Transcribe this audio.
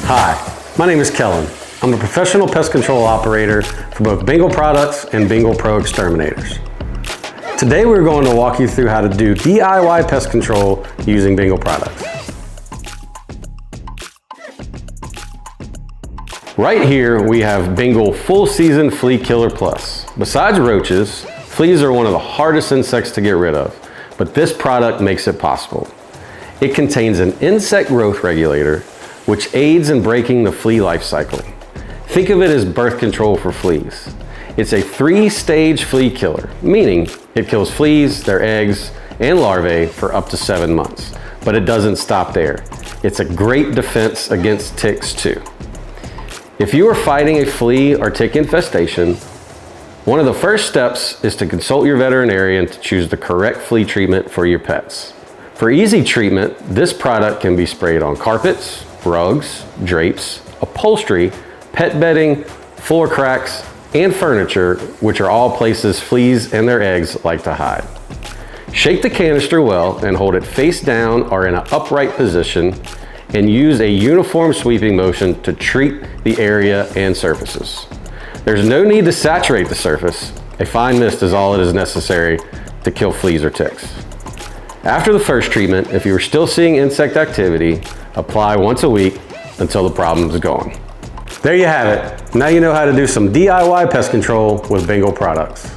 Hi, my name is Kellen. I'm a professional pest control operator for both Bengal products and Bengal Pro exterminators. Today we're going to walk you through how to do DIY pest control using Bengal products. Right here we have Bengal Full Season Flea Killer Plus. Besides roaches, fleas are one of the hardest insects to get rid of, but this product makes it possible. It contains an insect growth regulator which aids in breaking the flea life cycle. Think of it as birth control for fleas. It's a 3-stage flea killer, meaning it kills fleas, their eggs, and larvae for up to 7 months. But it doesn't stop there. It's a great defense against ticks too. If you are fighting a flea or tick infestation, one of the first steps is to consult your veterinarian to choose the correct flea treatment for your pets. For easy treatment, this product can be sprayed on carpets, rugs, drapes, upholstery, pet bedding, floor cracks, and furniture, which are all places fleas and their eggs like to hide. Shake the canister well and hold it face down or in an upright position, and use a uniform sweeping motion to treat the area and surfaces. There's no need to saturate the surface. A fine mist is all it is necessary to kill fleas or ticks. After the first treatment, if you are still seeing insect activity, apply once a week until the problem is gone. There you have it. Now you know how to do some DIY pest control with Bengal products.